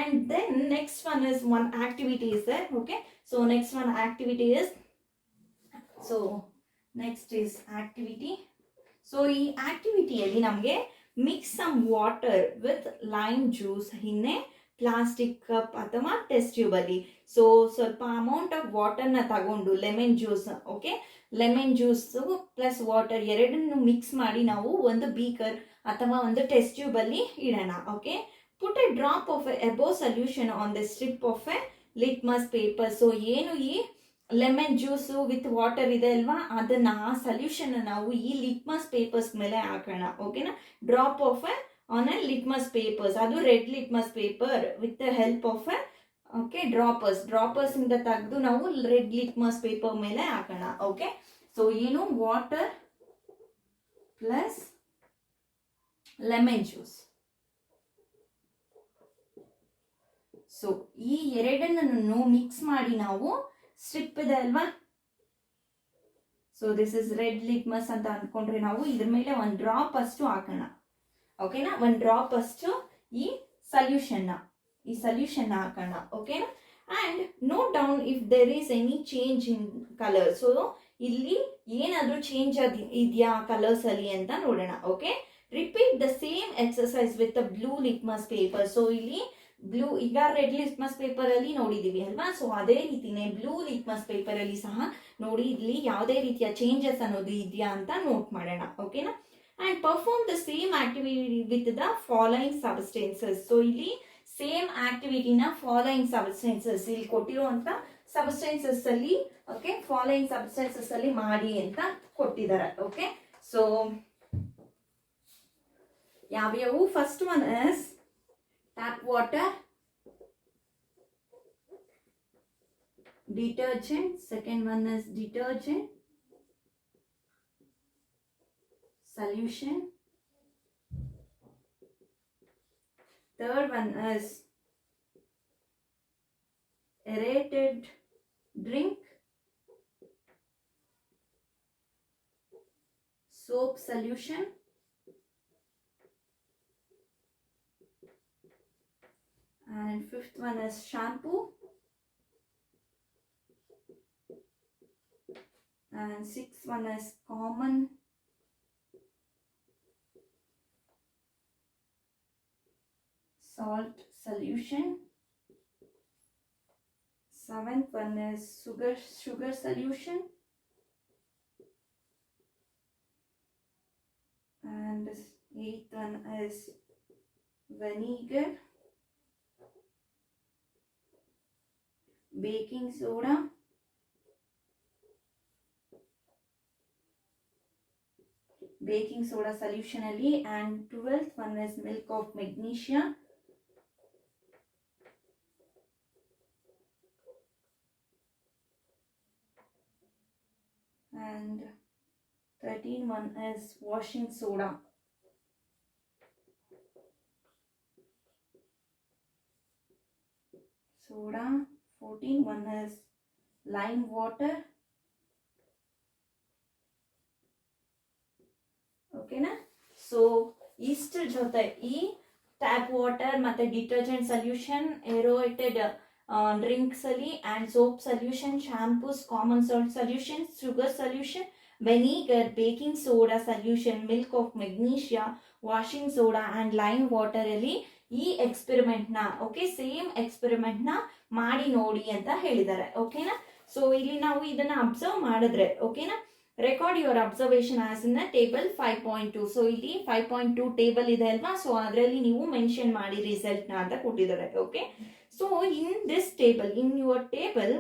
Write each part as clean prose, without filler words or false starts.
And then next one is one activity is there. Okay, so next one activity is, so next is activity. So ಈ ಆಕ್ಟಿವಿಟಿಯಲ್ಲಿ ನಮಗೆ mix some water with lime juice in a plastic cup ಅಥವಾ test tube ಅಲ್ಲಿ. So ಸ್ವಲ್ಪ amount of ವಾಟರ್ನ ತಗೊಂಡು lemon juice, okay, lemon juice plus water ಎರಡನ್ನು mix ಮಾಡಿ ನಾವು ಒಂದು ಬೀಕರ್ ಅಥವಾ ಒಂದು ಟೆಸ್ಟ್ ಟ್ಯೂಬ್ ಅಲ್ಲಿ ಇಡೋಣ. Okay, put a drop of above solution on the strip of A litmus paper. So ಏನು ಈ ಲೆಮನ್ ಜ್ಯೂಸು ವಿತ್ ವಾಟರ್ ಇದೆ ಅಲ್ವಾ, ಅದನ್ನ ಆ ಸೊಲ್ಯೂಷನ್ ನಾವು ಈ ಲಿಟ್ಮಸ್ ಪೇಪರ್ಸ್ ಮೇಲೆ ಹಾಕೋಣ. ಓಕೆನಾ, drop off on a litmus papers, ಅದು red litmus paper with the help of okay droppers ಇಂದ ತೆಗೆದು ನಾವು ರೆಡ್ ಲಿಟ್ಮಸ್ ಪೇಪರ್ ಮೇಲೆ ಹಾಕೋಣ. ಓಕೆ, ಸೊ ಏನು water plus lemon juice. So ಈ ಎರಡನ್ನು ಮಿಕ್ಸ್ ಮಾಡಿ ನಾವು ಸ್ಟ್ರಿಪ್ ಇದೆ ಅಲ್ವಾ, so this is red litmus ಅಂತ ಅನ್ಕೊಂಡ್ರೆ ನಾವು ಇದ್ರ ಮೇಲೆ ಒಂದು ಡ್ರಾಪ್ ಅಷ್ಟು ಹಾಕೋಣ. ಓಕೆನಾ, ಒಂದು ಡ್ರಾಪ್ ಅಷ್ಟು ಈ ಸೊಲ್ಯೂಷನ್ ಹಾಕೋಣ. ಓಕೆನಾ, and note down if there is any change in colour. So ಇಲ್ಲಿ ಏನಾದರೂ ಚೇಂಜ್ ಇದೆಯಾ ಕಲರ್ಸ್ ಅಲ್ಲಿ ಅಂತ ನೋಡೋಣ. Okay, repeat the same exercise with the blue litmus paper. So ಇಲ್ಲಿ ಬ್ಲೂ, ಈಗ ರೆಡ್ ಲಿಟ್ಮಸ್ ಪೇಪರ್ ಅಲ್ಲಿ ನೋಡಿದೀವಿ ಅಲ್ವಾ, ಸೊ ಅದೇ ರೀತಿನೇ ಬ್ಲೂ ಲಿಟ್ಮಸ್ ಪೇಪರ್ ಅಲ್ಲಿ ಸಹ ನೋಡಿ ಇಲ್ಲಿ ಯಾವುದೇ ರೀತಿಯ ಚೇಂಜಸ್ ಅನ್ನೋದು ಇದೆಯಾ ಅಂತ ನೋಟ್ ಮಾಡೋಣ. ಓಕೆನಾ, and perform the same activity with the following substances. So ಇಲ್ಲಿ ಸೇಮ್ ಆಕ್ಟಿವಿಟಿನ ಫಾಲೋಯಿಂಗ್ ಸಬ್ಸ್ಟೆನ್ಸಸ್, ಇಲ್ಲಿ ಕೊಟ್ಟಿರುವಂತ ಸಬ್ಸ್ಟೆನ್ಸಸ್ ಅಲ್ಲಿ, ಓಕೆ, ಫಾಲೋಯಿಂಗ್ ಸಬ್ಸ್ಟೆನ್ಸಸ್ ಅಲ್ಲಿ ಮಾಡಿ ಅಂತ ಕೊಟ್ಟಿದ್ದಾರೆ. ಓಕೆ, ಸೊ ಯಾವ್ಯಾವು? First one is tap water, detergent. Second one is detergent solution. Third one is aerated drink, soap solution. And fifth one is shampoo. And sixth one is common salt solution. Seventh one is sugar solution. And eighth one is vinegar, baking soda, solution ಅಲ್ಲಿ. and 12th one is milk of magnesia. and 13th one is washing soda. Soda. 14th one is lime water. ಓಕೆನಾ, so ಇಷ್ಟು ಜೊತೆ ಈ tap water ಮತ್ತೆ detergent solution, aerated drinks ಅಲ್ಲಿ and soap solution, shampoos, common salt solution, sugar solution, vinegar, baking soda solution, milk of magnesia, washing soda and lime water ಅಲ್ಲಿ ಈ experiment ನ, okay, same experiment ನ ಮಾಡಿ ನೋಡಿ ಅಂತ ಹೇಳಿದ್ದಾರೆ. ಓಕೆನಾ, ಸೊ ಇಲ್ಲಿ ನಾವು ಇದನ್ನ ಅಬ್ಸರ್ವ್ ಮಾಡಿದ್ರೆ, ಓಕೆನಾ, record your observation as in table 5.2. So ಇಲ್ಲಿ 5.2 ಟೇಬಲ್ ಇದೆ ಅಲ್ವಾ, ಸೊ ಅದರಲ್ಲಿ ನೀವು ಮೆನ್ಷನ್ ಮಾಡಿ ರಿಸಲ್ಟ್ ನ ಅಂತ ಕೊಟ್ಟಿದ್ದಾರೆ. Okay, so in this table, in your table,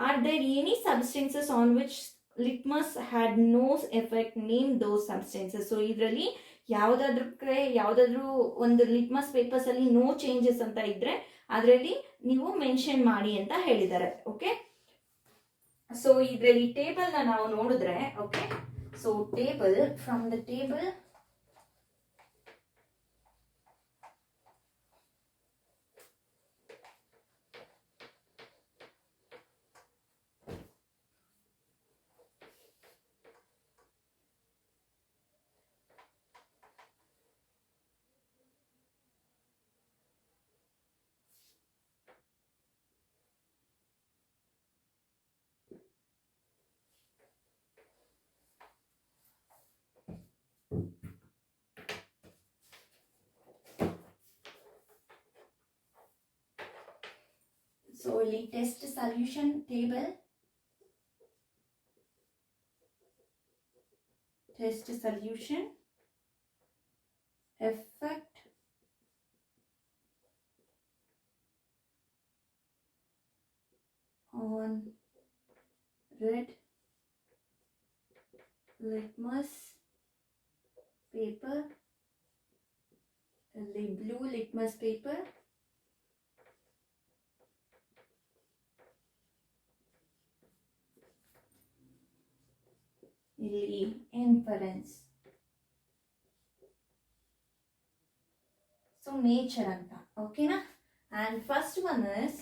are there any substances on which litmus had no effect, name those substances. So ಇದರಲ್ಲಿ ಯಾವ್ದಾದ್ರು ಒಂದು ಲಿಟ್ಮಸ್ ಪೇಪರ್ಸ್ ಅಲ್ಲಿ ನೋ ಚೇಂಜಸ್ ಅಂತ ಇದ್ರೆ ಅದರಲ್ಲಿ ನೀವು ಮೆನ್ಷನ್ ಮಾಡಿ ಅಂತ ಹೇಳಿದ್ದಾರೆ. ಓಕೆ, ಸೊ ಇದರಲ್ಲಿ ಟೇಬಲ್ ನ ನಾವು ನೋಡಿದ್ರೆ, okay, so table, from the table so ಇಲ್ಲಿ test solution table, test solution, effect, on red litmus paper, the blue litmus paper, ಇಲ್ಲಿ inference. So nature ಅಂತ, ಓಕೆನಾ? And first one is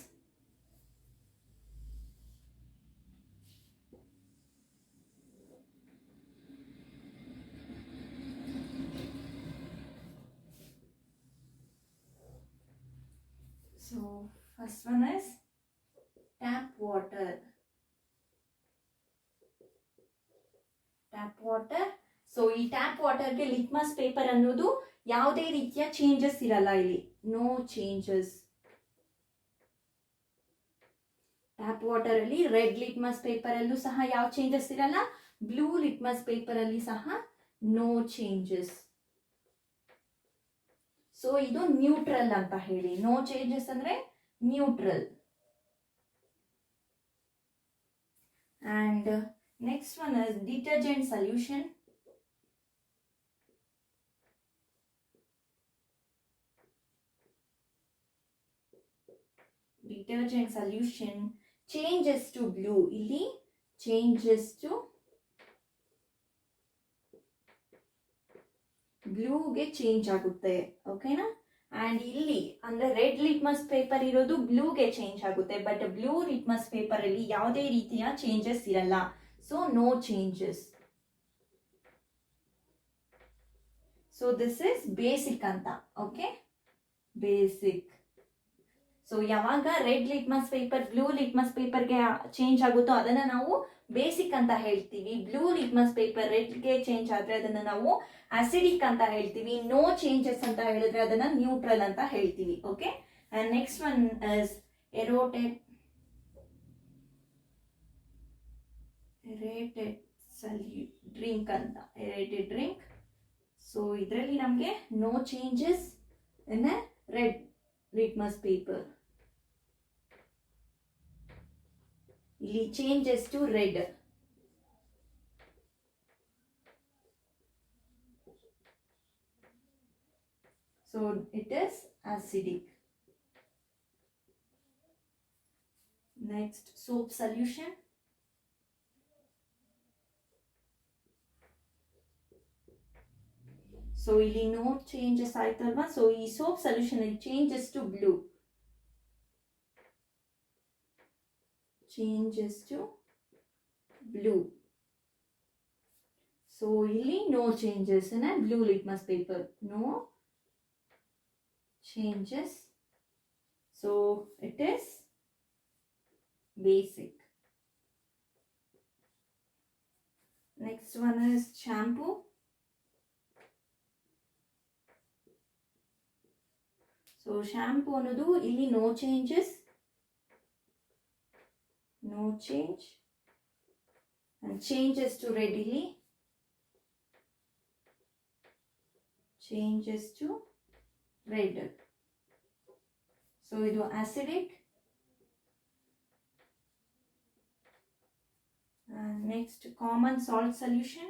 tap water. Tap water. So ಈ tap ವಾಟರ್ಗೆ litmus paper ಅನ್ನೋದು ಯಾವುದೇ ರೀತಿಯ changes ಇರಲ್ಲ, ಇಲ್ಲಿ ನೋ ಚೇಂಜಸ್. ಟ್ಯಾಪ್ ವಾಟರ್ ಅಲ್ಲಿ ರೆಡ್ ಲಿಟ್ಮಸ್ ಪೇಪರ್ ಅಲ್ಲೂ ಸಹ ಯಾವ ಚೇಂಜಸ್ ಇರಲ್ಲ, ಬ್ಲೂ ಲಿಟ್ಮಸ್ ಪೇಪರ್ ಅಲ್ಲಿ ಸಹ ನೋ ಚೇಂಜಸ್. ಸೊ ಇದು ನ್ಯೂಟ್ರಲ್ ಅಂತ ಹೇಳಿ, ನೋ ಚೇಂಜಸ್ ಅಂದ್ರೆ neutral. And next one is detergent solution. Detergent solution changes to blue. ಇಲ್ಲಿ changes to blue ಗೆ ಚೇಂಜ್ ಆಗುತ್ತೆ, ಓಕೆನಾ? ಅಂಡ್ ಇಲ್ಲಿ ಅಂದ್ರೆ ರೆಡ್ ಲಿಟ್ಮಸ್ ಪೇಪರ್ ಇರೋದು ಬ್ಲೂಗೆ ಚೇಂಜ್ ಆಗುತ್ತೆ, ಬಟ್ ಬ್ಲೂ ಲಿಟ್ಮಸ್ ಪೇಪರ್ ಅಲ್ಲಿ ಯಾವುದೇ ರೀತಿಯ ಚೇಂಜಸ್ ಇರಲ್ಲ. So no changes. So this is basic ಅಂತ, ಓಕೆ? ಬೇಸಿಕ್. ಸೊ ಯಾವಾಗ red litmus paper blue litmus ಪೇಪರ್ಗೆ ಚೇಂಜ್ ಆಗುತ್ತೋ ಅದನ್ನ ನಾವು ಬೇಸಿಕ್ ಅಂತ ಹೇಳ್ತೀವಿ. ಬ್ಲೂ ಲಿಟ್ಮಸ್ ಪೇಪರ್ ರೆಡ್ಗೆ ಚೇಂಜ್ ಆದ್ರೆ ಅದನ್ನ ನಾವು ಅಸಿಡಿಕ್ ಅಂತ ಹೇಳ್ತೀವಿ. ನೋ ಚೇಂಜಸ್ ಅಂತ ಹೇಳಿದ್ರೆ ಅದನ್ನ ನ್ಯೂಟ್ರಲ್ ಅಂತ ಹೇಳ್ತೀವಿ, okay? And next one is aerated drink ಅಂತ, ಎರೇಟೆಡ್ ಡ್ರಿಂಕ್. ಸೊ ಇದರಲ್ಲಿ ನಮಗೆ no changes in red litmus paper. ಇಲ್ಲಿ changes to red. So it is acidic. Next, soap solution. So ಇಲ್ಲಿ no changes ಆಯ್ತಲ್ವಾ? So ಈ soap solution it changes to blue. Changes to blue. So ಇಲ್ಲಿ no changes in a blue litmus paper. No changes. So it is basic. Next one is shampoo. So shampoo ಅನ್ನೋದು ಇಲ್ಲಿ no changes, no change, and changes to red ಇಲ್ಲಿ changes to red. So ಇದು acidic. Next, common salt solution.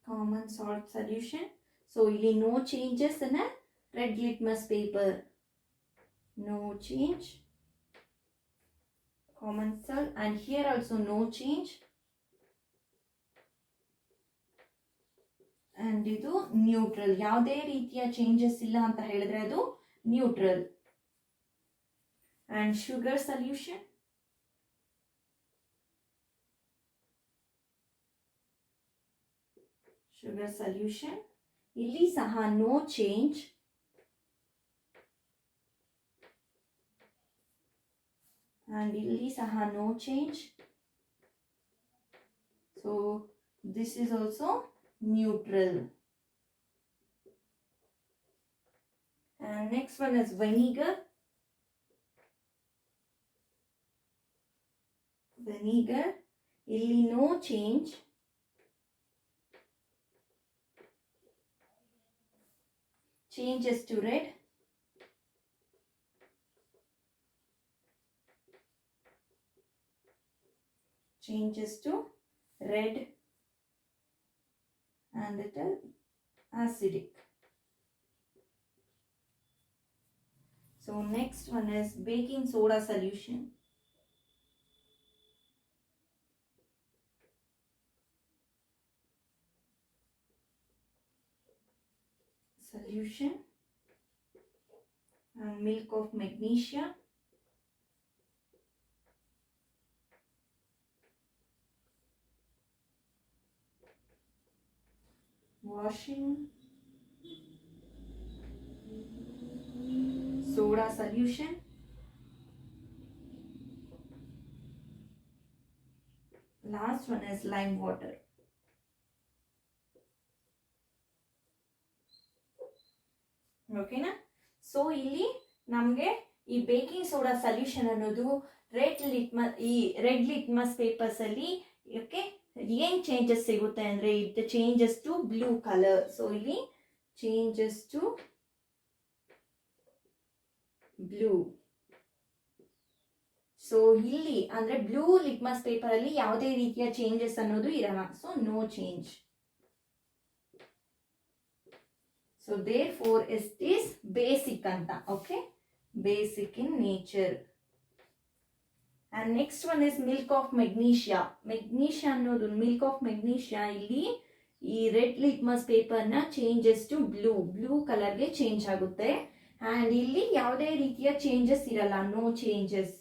Common salt solution. So ಇಲ್ಲಿ no changes in a red litmus paper. No change. Common salt, and here also no change. And ಇದು neutral, ಯಾವುದೇ ರೀತಿಯ changes ಇಲ್ಲ ಅಂತ ಹೇಳಿದ್ರೆ ಅದು neutral. And sugar solution. Sugar solution ಇಲ್ಲಿ ಸಹ ನೋ ಚೇಂಜ್. ಅಂಡ್ ಇಲ್ಲಿ ಸಹ no change. So this is also neutral. And next one is vinegar. Vinegar, ಇಲ್ಲಿ no change. Changes to red. Changes to red and it is acidic. So next one is baking soda solution. Solution and milk of magnesia. Washing soda solution. Last one is lime water. ಓಕೆನಾ. So ಇಲ್ಲಿ ನಮಗೆ ಈ baking soda solution ಅನ್ನೋದು red litmus papers ಅಲ್ಲಿ okay ಏನ್ changes ಸಿಗುತ್ತೆ ಅಂದ್ರೆ it changes to blue colour. So ಇಲ್ಲಿ ಚೇಂಜಸ್ ಟು ಬ್ಲೂ. ಸೊ ಇಲ್ಲಿ ಅಂದ್ರೆ ಬ್ಲೂ ಲಿಟ್ಮಸ್ ಪೇಪರ್ ಅಲ್ಲಿ ಯಾವುದೇ ರೀತಿಯ ಚೇಂಜಸ್ ಅನ್ನೋದು ಇರಲ್ಲ. So no change. So therefore it is basic anta. Okay, basic in nature. And next one is milk of magnesia. Magnesia ಅನ್ನೋದು milk of magnesia ಇಲ್ಲಿ ಈ ರೆಡ್ ಲಿಟ್ಮಸ್ ಪೇಪರ್ ನ changes to blue colour ಗೆ change ಆಗುತ್ತೆ. And ಇಲ್ಲಿ ಯಾವುದೇ ರೀತಿಯ changes ಇರಲ್ಲ. No changes,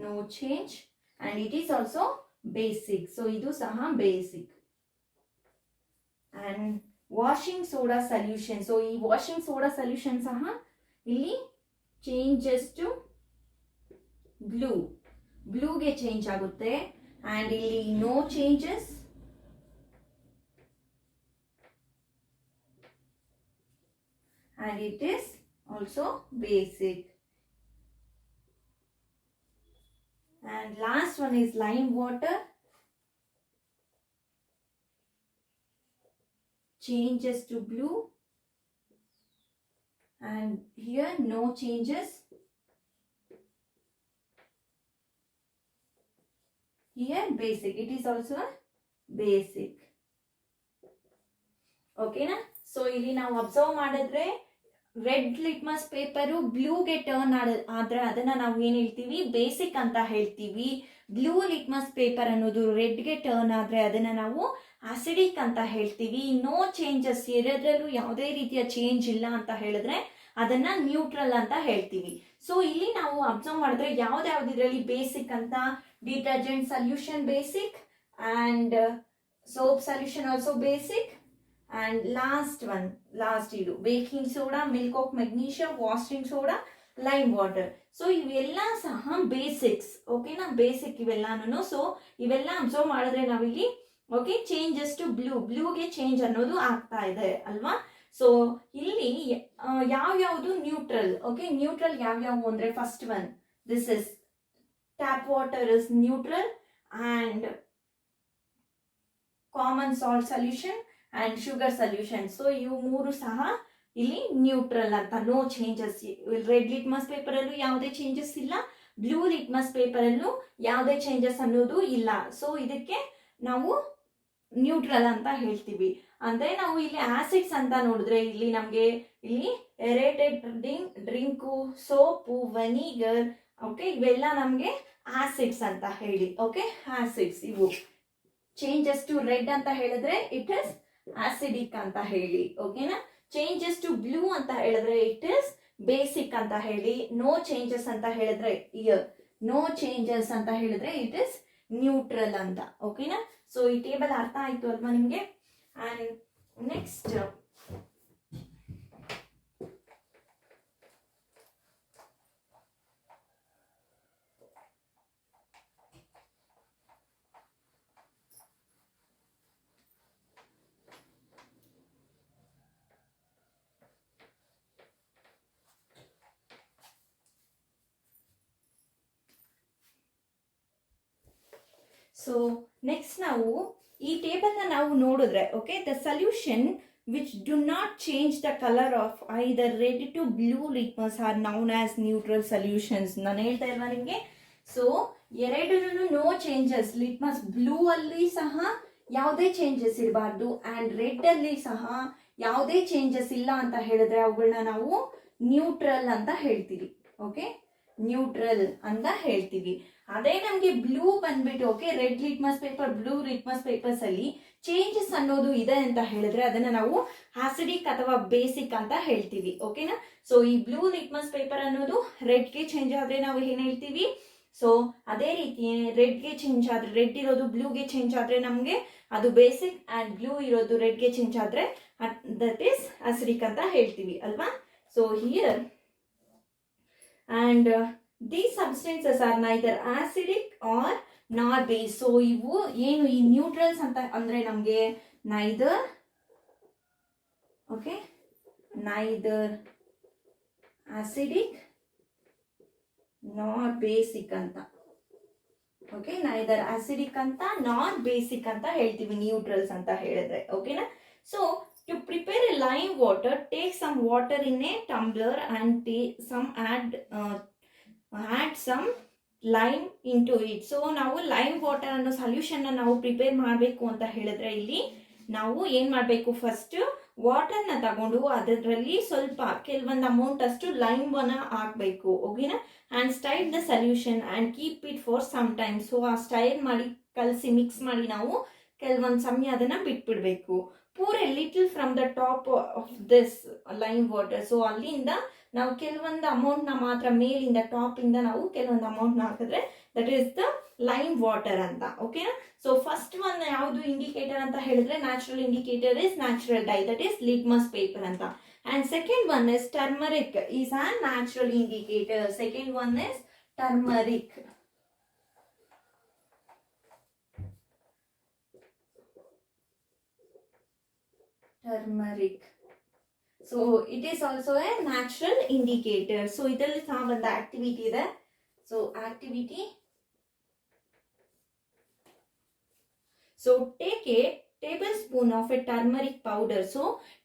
no change. And it is also basic. So ಇದು ಸಹ basic. and washing soda solution. So ಈ washing soda solution ಸಹ ಇಲ್ಲಿ changes to blue ಗೆ ಚೇಂಜ್ ಆಗುತ್ತೆ. and ಇಲ್ಲಿ no changes. and it is also basic. and last one is lime water. Changes to blue and here no changes. Here basic. It is also a basic. Okay na. So ಇಲ್ಲಿ ನಾವು observe ಮಾಡಿದ್ರೆ red litmus paper ಬ್ಲೂಗೆ turn ಆದ್ರೆ ಅದನ್ನ ನಾವು ಏನ್ ಹೇಳ್ತೀವಿ, basic ಅಂತ ಹೇಳ್ತೀವಿ. ಬ್ಲೂ ಲಿಟ್ಮಸ್ ಪೇಪರ್ ಅನ್ನೋದು ರೆಡ್ಗೆ ಟರ್ನ್ ಆದ್ರೆ ಅದನ್ನ ನಾವು ಆಸಿಡಿಕ್ ಅಂತ ಹೇಳ್ತೀವಿ. ನೋ ಚೇಂಜಸ್, ಎರಡರಲ್ಲೂ ಯಾವುದೇ ರೀತಿಯ ಚೇಂಜ್ ಇಲ್ಲ ಅಂತ ಹೇಳಿದ್ರೆ ಅದನ್ನ ನ್ಯೂಟ್ರಲ್ ಅಂತ ಹೇಳ್ತೀವಿ. ಸೊ ಇಲ್ಲಿ ನಾವು ಅಬ್ಸರ್ವ್ ಮಾಡಿದ್ರೆ ಯಾವ್ದ್ಯಾವ್ದಿದ್ರಲ್ಲಿ ಬೇಸಿಕ್ ಅಂತ, detergent solution basic and soap solution also basic. and last ಇದು baking soda, milk of magnesia, washing soda, lime water. So ಇವೆಲ್ಲ ಸಹ ಬೇಸಿಕ್ಸ್. ಓಕೆನಾ, ಬೇಸಿಕ್ ಇವೆಲ್ಲಾನು. ಸೊ ಇವೆಲ್ಲ ಅಬ್ಸರ್ವ್ ಮಾಡಿದ್ರೆ ನಾವಿಲ್ಲಿ ಓಕೆ ಚೇಂಜಸ್ ಟು ಬ್ಲೂಗೆ ಚೇಂಜ್ ಅನ್ನೋದು ಆಗ್ತಾ ಇದೆ ಅಲ್ವಾ. ಸೊ ಇಲ್ಲಿ ಯಾವ್ಯಾವುದು ನ್ಯೂಟ್ರಲ್. ಓಕೆ, ನ್ಯೂಟ್ರಲ್ ಯಾವ್ಯಾವು ಅಂದ್ರೆ first one this is tap water is neutral and common salt solution and sugar solution. So ಇವು ಮೂರು ಸಹ ಇಲ್ಲಿ ನ್ಯೂಟ್ರಲ್ ಅಂತ. No changes. Red litmus paper ಅಲ್ಲೂ ಯಾವುದೇ ಚೇಂಜಸ್ ಇಲ್ಲ, ಬ್ಲೂ ಲಿಟ್ಮಸ್ ಪೇಪರ್ ಅಲ್ಲೂ ಯಾವುದೇ ಚೇಂಜಸ್ ಅನ್ನೋದು ಇಲ್ಲ. ಸೊ ಇದಕ್ಕೆ ನಾವು ನ್ಯೂಟ್ರಲ್ ಅಂತ ಹೇಳ್ತೀವಿ. ಅಂದ್ರೆ ನಾವು ಇಲ್ಲಿ ಆಸಿಡ್ಸ್ ಅಂತ ನೋಡಿದ್ರೆ ಇಲ್ಲಿ ನಮ್ಗೆ ಇಲ್ಲಿ aerated drink, soap, vinegar okay ಇವೆಲ್ಲ ನಮ್ಗೆ ಆಸಿಡ್ಸ್ ಅಂತ ಹೇಳಿ. ಓಕೆ, ಆಸಿಡ್ಸ್ ಇವು. ಚೇಂಜಸ್ ಟು ರೆಡ್ ಅಂತ ಹೇಳಿದ್ರೆ ಇಟ್ ಇಸ್ ಆಸಿಡಿಕ್ ಅಂತ ಹೇಳಿ. ಓಕೆನಾ. ಚೇಂಜಸ್ ಟು ಬ್ಲೂ ಅಂತ ಹೇಳಿದ್ರೆ ಇಟ್ ಇಸ್ ಬೇಸಿಕ್ ಅಂತ ಹೇಳಿ. ನೋ ಚೇಂಜಸ್ ಅಂತ ಹೇಳಿದ್ರೆ ನೋ ಚೇಂಜಸ್ ಅಂತ ಹೇಳಿದ್ರೆ ಇಟ್ ಇಸ್ ನ್ಯೂಟ್ರಲ್ ಅಂತ. ಓಕೆನಾ. ಸೊ ಈ ಟೇಬಲ್ ಅರ್ಥ ಆಯ್ತು ಅಲ್ವಾ ನಿಮ್ಗೆ. ಅಂಡ್ ನೆಕ್ಸ್ಟ್ ಸೊ ನೆಕ್ಸ್ಟ್ ನಾವು ಈ ಟೇಬಲ್ನ ನಾವು ನೋಡಿದ್ರೆ okay the solution which do not change the colour of either red to blue litmus are known as neutral solutions. ನಾನು ಹೇಳ್ತಾ ಇಲ್ವಾ ನಿಮಗೆ? ಸೊ ಎರಡೂ ನೋ ಚೇಂಜಸ್. ಲಿಟ್ಮಸ್ ಬ್ಲೂ ಅಲ್ಲಿ ಸಹ ಯಾವುದೇ ಚೇಂಜಸ್ ಇರಬಾರ್ದು ಅಂಡ್ ರೆಡ್ ಅಲ್ಲಿ ಸಹ ಯಾವುದೇ ಚೇಂಜಸ್ ಇಲ್ಲ ಅಂತ ಹೇಳಿದ್ರೆ ಅವುಗಳನ್ನ ನಾವು ನ್ಯೂಟ್ರಲ್ ಅಂತ ಹೇಳ್ತೀವಿ. ಓಕೆ, ನ್ಯೂಟ್ರಲ್ ಅಂತ ಹೇಳ್ತೀವಿ. ಅದೇ ನಮಗೆ ಬ್ಲೂ ಬಂದ್ಬಿಟ್ಟು okay red litmus paper blue litmus papers ಅಲ್ಲಿ ಚೇಂಜಸ್ ಅನ್ನೋದು ಇದೆ ಅಂತ ಹೇಳಿದ್ರೆ ಅದನ್ನ ನಾವು ಆಸಿಡಿಕ್ ಅಥವಾ ಬೇಸಿಕ್ ಅಂತ ಹೇಳ್ತೀವಿ. ಓಕೆನಾ? ಸೊ ಈ ಬ್ಲೂ ಲಿಟ್ಮಸ್ ಪೇಪರ್ ಅನ್ನೋದು ರೆಡ್ಗೆ ಚೇಂಜ್ ಆದ್ರೆ ನಾವು ಏನ್ ಹೇಳ್ತೀವಿ? ಸೊ ಅದೇ ರೀತಿ ರೆಡ್ಗೆ ಚೇಂಜ್ ಆದ್ರೆ ರೆಡ್ ಇರೋದು ಬ್ಲೂಗೆ ಚೇಂಜ್ ಆದ್ರೆ ನಮಗೆ ಅದು ಬೇಸಿಕ್ ಅಂಡ್ ಬ್ಲೂ ಇರೋದು ರೆಡ್ಗೆ ಚೇಂಜ್ ಆದ್ರೆ ದಟ್ ಈಸ್ ಆಸಿಡಿಕ್ ಅಂತ ಹೇಳ್ತೀವಿ ಅಲ್ವಾ? So here and these substances are neither acidic or nor base. So ಇವು ಏನು ಈ ನ್ಯೂಟ್ರಲ್ಸ್ ಅಂತ ಅಂದ್ರೆ ನಮಗೆ neither okay neither acidic nor basic ಅಂತ. ಓಕೆ, neither acidic ಅಂತ nor basic ಅಂತ ಹೇಳ್ತೀವಿ ನ್ಯೂಟ್ರಲ್ಸ್ ಅಂತ ಹೇಳಿದ್ರೆ. ಓಕೆನಾ? So to prepare a lime water, take some water in a tumbler and add some lime into it. So ನಾವು ಲೈಮ್ ವಾಟರ್ ಅನ್ನೋ solution ನಾವು ಪ್ರಿಪೇರ್ ಮಾಡಬೇಕು ಅಂತ ಹೇಳಿದ್ರೆ ಇಲ್ಲಿ ನಾವು ಏನ್ ಮಾಡಬೇಕು? ಫಸ್ಟ್ ವಾಟರ್ನ ತಗೊಂಡು ಅದರಲ್ಲಿ ಸ್ವಲ್ಪ ಕೆಲವೊಂದು ಅಮೌಂಟ್ ಅಷ್ಟು ಲೈಮ್ ಅನ್ನ ಹಾಕ್ಬೇಕು. ಓಕೆನಾ? And stir the solution and keep it for some time. So ಆ ಸ್ಟೈರ್ ಮಾಡಿ ಕಲಸಿ ಮಿಕ್ಸ್ ಮಾಡಿ ನಾವು ಕೆಲವೊಂದು ಸಮಯ ಅದನ್ನ ಬಿಟ್ಬಿಡ್ಬೇಕು. pour a little from the top of this lime water. So ಅಲ್ಲಿಂದ ನಾವು ಕೆಲವೊಂದು ಅಮೌಂಟ್ ನ ಮಾತ್ರ ಮೇಲಿಂದ ಟಾಪ್ ಇಂದ ನಾವು ಕೆಲವೊಂದು ಅಮೌಂಟ್ ನ ಹಾಕಿದ್ರೆ that is the lime water ಅಂತ. ಓಕೆನಾ? ಸೊ ಫಸ್ಟ್ ಒನ್ ಯಾವುದು ಇಂಡಿಕೇಟರ್ ಅಂತ ಹೇಳಿದ್ರೆ natural indicator is natural dye that is litmus paper ಅಂತ. And second one is turmeric is a natural indicator. Second one is turmeric. Turmeric. So it is also a natural indicator. So ಇದರಲ್ಲಿ ಸಹ ಒಂದು activity ಇದೆ. So activity, so take a tablespoon of a turmeric powder. So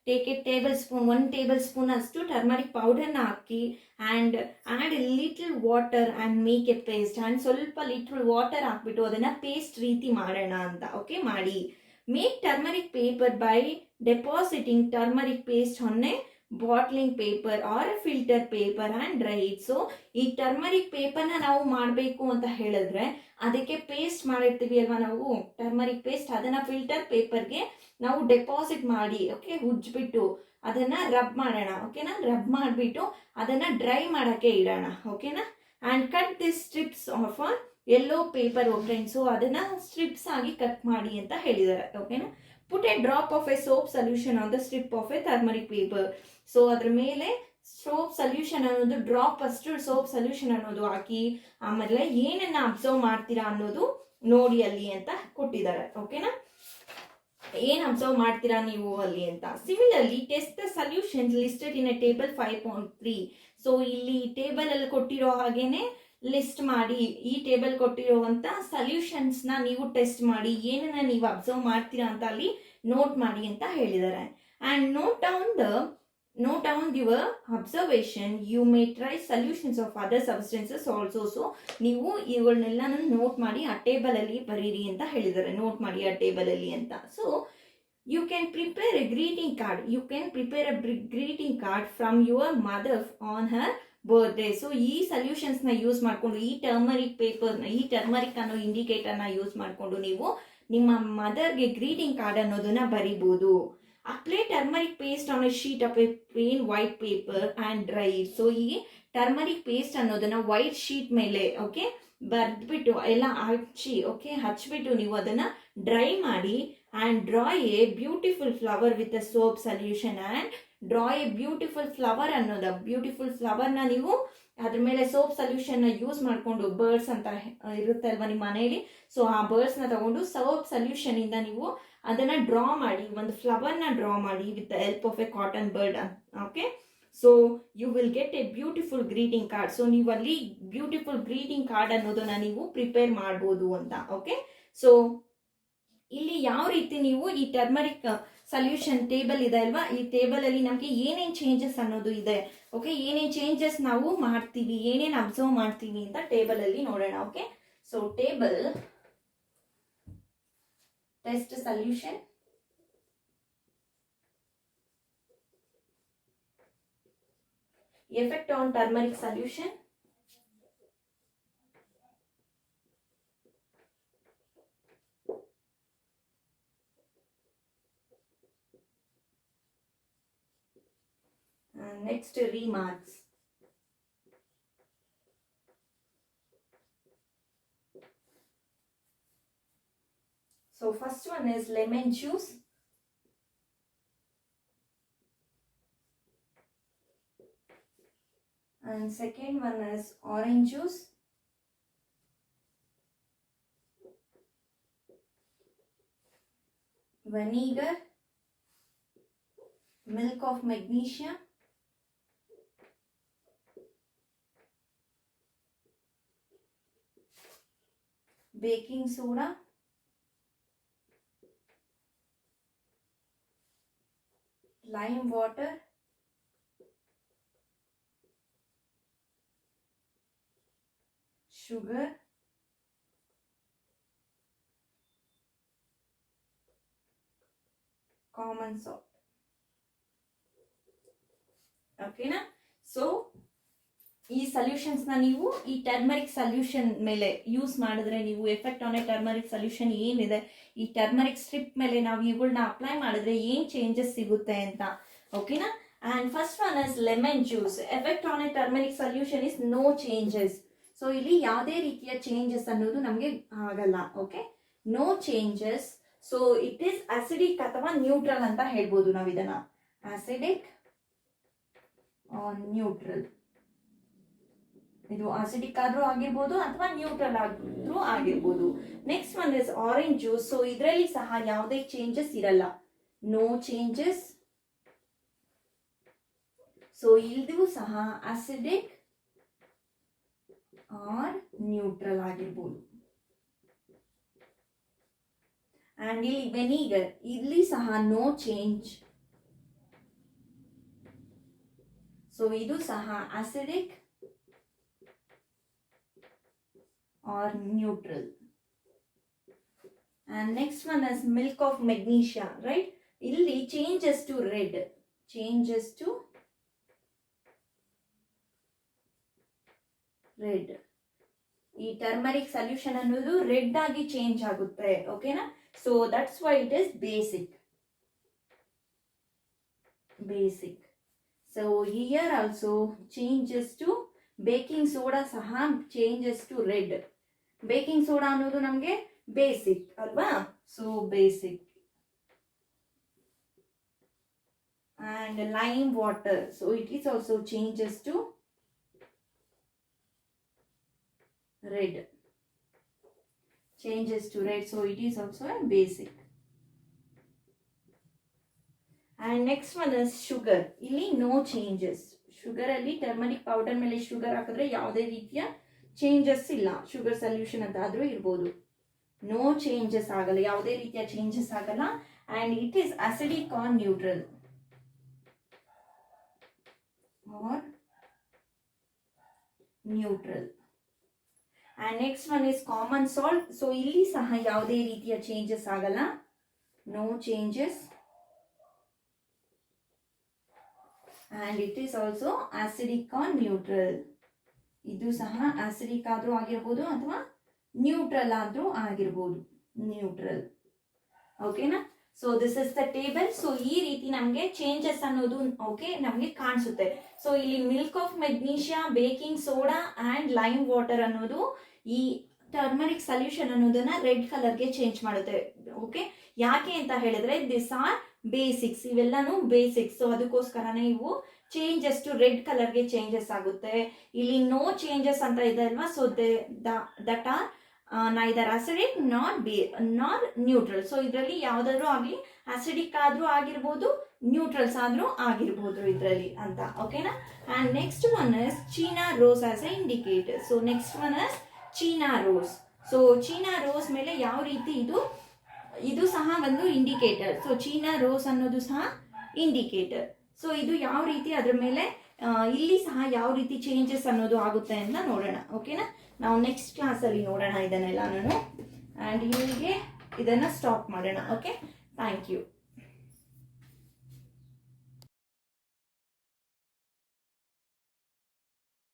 take a tablespoon, 1 tablespoon ಅಷ್ಟು turmeric powder ನ ಹಾಕಿ and add a little water and make a paste. and ಸ್ವಲ್ಪ little water ಹಾಕ್ಬಿಟ್ಟು ಅದನ್ನ paste ರೀತಿ ಮಾಡೋಣ ಅಂತ. Okay, ಮಾಡಿ. Make turmeric paper by depositing turmeric paste on a bottling paper or a filter paper and dry it. So ಈ turmeric ಪೇಪರ್ನ ನಾವು ಮಾಡಬೇಕು ಅಂತ ಹೇಳಿದ್ರೆ ಅದಕ್ಕೆ ಪೇಸ್ಟ್ ಮಾಡಿರ್ತೀವಿ ಅಲ್ವಾ ನಾವು ಟರ್ಮರಿಕ್ ಪೇಸ್ಟ್, ಅದನ್ನ ಫಿಲ್ಟರ್ ಪೇಪರ್ಗೆ ನಾವು ಡೆಪಾಸಿಟ್ ಮಾಡಿ ಓಕೆ ಉಜ್ಬಿಟ್ಟು ಅದನ್ನ ರಬ್ ಮಾಡೋಣ. ಓಕೆನಾ? ರಬ್ ಮಾಡಿಬಿಟ್ಟು ಅದನ್ನ ಡ್ರೈ ಮಾಡಕ್ಕೆ ಇಡೋಣ. ಓಕೆನಾ? And cut this strips of yellow paper friends. So ಅದನ್ನ ಸ್ಟ್ರಿಪ್ಸ್ ಆಗಿ ಕಟ್ ಮಾಡಿ ಅಂತ ಹೇಳಿದ್ದಾರೆ. ಓಕೆನಾ? Put a drop of A soap solution on the strip of A turmeric paper. So ಅದ್ರ ಮೇಲೆ ಸೋಪ್ ಸೊಲ್ಯೂಷನ್ ಅನ್ನೋದು ಡ್ರಾಪ್ ಅಷ್ಟು ಸೋಪ್ ಸೊಲ್ಯೂಷನ್ ಅನ್ನೋದು ಹಾಕಿ ಆಮೇಲೆ ಏನನ್ನ ಅಬ್ಸರ್ವ್ ಮಾಡ್ತೀರಾ ಅನ್ನೋದು ನೋಡಿ ಅಲ್ಲಿ ಅಂತ ಕೊಟ್ಟಿದ್ದಾರೆ. ಓಕೆನಾ? ಏನ್ ಅಬ್ಸರ್ವ್ ಮಾಡ್ತೀರಾ ನೀವು ಅಲ್ಲಿ ಅಂತ. Similarly test the solutions listed in a table 5.3. So ಇಲ್ಲಿ ಟೇಬಲ್ ಅಲ್ಲಿ ಕೊಟ್ಟಿರೋ ಹಾಗೇನೆ ಲಿಸ್ಟ್ ಮಾಡಿ ಈ ಟೇಬಲ್ ಕೊಟ್ಟಿರುವಂತ ಸೊಲ್ಯೂಷನ್ಸ್ ನ ನೀವು ಟೆಸ್ಟ್ ಮಾಡಿ ಏನನ್ನ ನೀವು ಅಬ್ಸರ್ವ್ ಮಾಡ್ತೀರಾ ಅಂತ ಅಲ್ಲಿ ನೋಟ್ ಮಾಡಿ ಅಂತ ಹೇಳಿದ್ದಾರೆ. And note down your observation. You may try solutions of other substances also. So ನೀವು ಇವುಗಳನ್ನೆಲ್ಲ ನೋಟ್ ಮಾಡಿ ಆ ಟೇಬಲ್ ಅಲ್ಲಿ ಬರೀರಿ ಅಂತ ಹೇಳಿದ್ದಾರೆ. ನೋಟ್ ಮಾಡಿ ಆ ಟೇಬಲ್ ಅಲ್ಲಿ ಅಂತ. So you can prepare a greeting card. You can prepare a greeting card from your mother on her birthday. So ಈ ಸೊಲ್ಯೂಷನ್ಸ್ ನ ಯೂಸ್ ಮಾಡ್ಕೊಂಡು ಈ ಟರ್ಮರಿಕ್ ಪೇಪರ್ ಈ ಟರ್ಮರಿಕ್ ಅನ್ನೋ ಇಂಡಿಕೇಟರ್ ನ ಯೂಸ್ ಮಾಡ್ಕೊಂಡು ನೀವು ನಿಮ್ಮ ಮದರ್ಗೆ ಗ್ರೀಟಿಂಗ್ ಕಾರ್ಡ್ ಅನ್ನೋದನ್ನ ಬರಿಬಹುದು. Apply turmeric paste on a sheet of a plain white paper and dry. So ಈ ಟರ್ಮರಿಕ್ ಪೇಸ್ಟ್ ಅನ್ನೋದನ್ನ ವೈಟ್ ಶೀಟ್ ಮೇಲೆ ಓಕೆ ಬರ್ದ್ಬಿಟ್ಟು ಎಲ್ಲ ಹಚ್ಬಿಟ್ಟು ನೀವು ಅದನ್ನ ಡ್ರೈ ಮಾಡಿ and draw a beautiful flower with a soap solution and draw a beautiful flower ಅನ್ನೋದು ಬ್ಯೂಟಿಫುಲ್ ಫ್ಲವರ್ ನ ನೀವು ಅದ್ರ ಮೇಲೆ ಸೋಪ್ ಸೊಲ್ಯೂಷನ್ ನ ಯೂಸ್ ಮಾಡ್ಕೊಂಡು ಬರ್ಡ್ಸ್ ಅಂತ ಇರುತ್ತೆ ಅಲ್ವಾ ನಿಮ್ಮ ಮನೆಯಲ್ಲಿ. ಸೊ ಆ ಬರ್ಡ್ಸ್ ನ ತಗೊಂಡು ಸೋಪ್ ಸೊಲ್ಯೂಷನ್ ಇಂದ ನೀವು ಅದನ್ನ ಡ್ರಾ ಮಾಡಿ ಒಂದು ಫ್ಲವರ್ ನ ಡ್ರಾ ಮಾಡಿ with the help of a cotton bird. Okay, so you will get a beautiful greeting card. So ನೀವು ಅಲ್ಲಿ ಬ್ಯೂಟಿಫುಲ್ ಗ್ರೀಟಿಂಗ್ ಕಾರ್ಡ್ ಅನ್ನೋದನ್ನ ನೀವು ಪ್ರಿಪೇರ್ ಮಾಡ್ಬೋದು ಅಂತ. ಓಕೆ, ಸೊ ಇಲ್ಲಿ ಯಾವ ರೀತಿ ನೀವು ಈ ಟರ್ಮರಿಕ್ ಸೊಲ್ಯೂಷನ್ ಟೇಬಲ್ ಇದೆ ಅಲ್ವಾ, ಈ ಟೇಬಲ್ ಅಲ್ಲಿ ನಮಗೆ ಏನೇನ್ ಚೇಂಜಸ್ ಅನ್ನೋದು ಇದೆ, ಓಕೆ, ಏನೇನ್ ಚೇಂಜಸ್ ನಾವು ಮಾಡ್ತೀವಿ, ಏನೇನ್ ಅಬ್ಸರ್ವ್ ಮಾಡ್ತೀವಿ ಅಂತ ಟೇಬಲ್ ಅಲ್ಲಿ ನೋಡೋಣ. Okay, so table test solution, effect on turmeric solution, and next remarks. So first one is lemon juice, and second one is orange juice, vinegar, milk of magnesia, baking soda, lime water, sugar, common salt. ಓಕೆನಾ? So ಈ solutions ನ ನೀವು ಈ turmeric solution ಮೇಲೆ use ಮಾಡಿದ್ರೆ, ನೀವು effect on a turmeric solution ಏನಿದೆ, ಈ ಟರ್ಮರಿಕ್ ಸ್ಟ್ರಿಪ್ ಮೇಲೆ ನಾವು ಇವುಗಳನ್ನ ಅಪ್ಲೈ ಮಾಡಿದ್ರೆ ಏನ್ ಚೇಂಜಸ್ ಸಿಗುತ್ತೆ ಅಂತ. ಓಕೆನಾ? And first one is lemon juice. Effect on a turmeric solution is no changes. So ಇಲ್ಲಿ ಯಾವುದೇ ರೀತಿಯ ಚೇಂಜಸ್ ಅನ್ನೋದು ನಮಗೆ ಆಗಲ್ಲ. Okay, no changes. So it is acidic ಅಥವಾ ನ್ಯೂಟ್ರಲ್ ಅಂತ ಹೇಳ್ಬೋದು ನಾವು ಇದನ್ನ. Acidic or neutral. ಇದು ಅಸಿಡಿಕ್ ಆದ್ರೂ ಆಗಿರ್ಬೋದು ಅಥವಾ ನ್ಯೂಟ್ರಲ್ ಆದ್ರೂ ಆಗಿರ್ಬೋದು. Next one is orange juice. So ಇದರಲ್ಲಿ ಸಹ ಯಾವುದೇ ಚೇಂಜಸ್ ಇರಲ್ಲ, ನೋ ಚೇಂಜಸ್. ಸೊ ಇದು ಸಹ ಅಸಿಡಿಕ್ ಆರ್ ನ್ಯೂಟ್ರಲ್ ಆಗಿರ್ಬೋದು. ಅಂಡ್ ಇಲ್ಲಿ ವೆನಿಗರ್, ಇಲ್ಲಿ ಸಹ ನೋ ಚೇಂಜ್. ಸೊ ಇದು ಸಹ acidic or neutral. And next one is milk of magnesia, right? ಇಲ್ಲಿ changes to red, changes to red. ಈ ಟರ್ಮರಿಕ್ ಸೊಲ್ಯೂಷನ್ ಅನ್ನೋದು ರೆಡ್ ಆಗಿ ಚೇಂಜ್ ಆಗುತ್ತೆ. ಓಕೆನಾ? So that's why it is basic. Basic. So here also changes to baking soda ಸಹ changes to red. Baking soda ಅನ್ನೋದು ನಮಗೆ basic ಅಲ್ವಾ? So basic. And lime water, so it is also changes to red, changes to red, so it is also a basic. And next one is sugar. ಇಲ್ಲಿ no changes. Sugar ಅಲ್ಲಿ turmeric powder ಮೇಲೆ sugar ಹಾಕಿದ್ರೆ ಯಾವುದೇ ರೀತಿಯ changes ಇಲ್ಲ. Sugar solution ಅಂತ ಆದ್ರೂ ಇರ್ಬೋದು, ನೋ ಚೇಂಜಸ್ ಆಗಲ್ಲ, ಯಾವುದೇ ರೀತಿಯ ಚೇಂಜಸ್ ಆಗಲ್ಲ. And it is acidic or neutral or neutral. And next one is common salt. So ಇಲ್ಲಿ ಸಹ ಯಾವುದೇ ರೀತಿಯ ಚೇಂಜಸ್ ಆಗಲ್ಲ, no changes. And it is also acidic or neutral. ಇದು ಸಹ ಆಸಿಡಿಕ್ ಆದ್ರೂ ಆಗಿರ್ಬೋದು ಅಥವಾ ನ್ಯೂಟ್ರಲ್ ಆದ್ರೂ ಆಗಿರ್ಬೋದು, ನ್ಯೂಟ್ರಲ್. ಓಕೆನಾ? So this is the table. So ಈ ರೀತಿ ನಮಗೆ ಚೇಂಜಸ್ ಅನ್ನೋದು ಓಕೆ ನಮಗೆ ಕಾಣಿಸುತ್ತೆ. ಸೊ ಇಲ್ಲಿ milk of magnesia, baking soda and lime water ಅನ್ನೋದು ಈ ಟರ್ಮರಿಕ್ ಸೊಲ್ಯೂಷನ್ ಅನ್ನೋದನ್ನ ರೆಡ್ ಕಲರ್ಗೆ ಚೇಂಜ್ ಮಾಡುತ್ತೆ. ಓಕೆ, ಯಾಕೆ ಅಂತ ಹೇಳಿದ್ರೆ ದಿಸ್ ಆರ್ ಬೇಸಿಕ್ಸ್, ಇವೆಲ್ಲಾನು ಬೇಸಿಕ್ಸ್. ಸೊ ಅದಕ್ಕೋಸ್ಕರನೇ ಇವು ಚೇಂಜಸ್ ಟು ರೆಡ್ ಕಲರ್ಗೆ ಚೇಂಜಸ್ ಆಗುತ್ತೆ. ಇಲ್ಲಿ ನೋ ಚೇಂಜಸ್ ಅಂತ ಇದೆ ಅಲ್ವಾ? So that are neither acidic nor neutral. So ಇದರಲ್ಲಿ ಯಾವ್ದಾದ್ರು ಆಗಲಿ ಅಸಿಡಿಕ್ ಆದ್ರೂ ಆಗಿರ್ಬೋದು, ನ್ಯೂಟ್ರಲ್ಸ್ ಆದ್ರೂ ಆಗಿರ್ಬೋದು ಇದರಲ್ಲಿ ಅಂತ. ಓಕೆನಾ? And next one is China rose as A indicator. So next one is China rose. So China rose ಮೇಲೆ ಯಾವ ರೀತಿ ಇದು ಸಹ ಒಂದು ಇಂಡಿಕೇಟರ್. ಸೊ ಚೀನಾ ರೋಸ್ ಅನ್ನೋದು ಸಹ ಇಂಡಿಕೇಟರ್. ಸೊ ಇದು ಯಾವ ರೀತಿ ಅದ್ರ ಮೇಲೆ ಇಲ್ಲಿ ಸಹ ಯಾವ ರೀತಿ ಚೇಂಜಸ್ ಅನ್ನೋದು ಆಗುತ್ತೆ ಅಂತ ನೋಡೋಣ. ಓಕೆನಾ, ನಾವು ನೆಕ್ಸ್ಟ್ ಕ್ಲಾಸಲ್ಲಿ ನೋಡೋಣ ಇದನ್ನೆಲ್ಲ ನಾನು. ಆ್ಯಂಡ್ ಇಲ್ಲಿಗೆ ಇದನ್ನು ಸ್ಟಾಪ್ ಮಾಡೋಣ. Okay, thank you.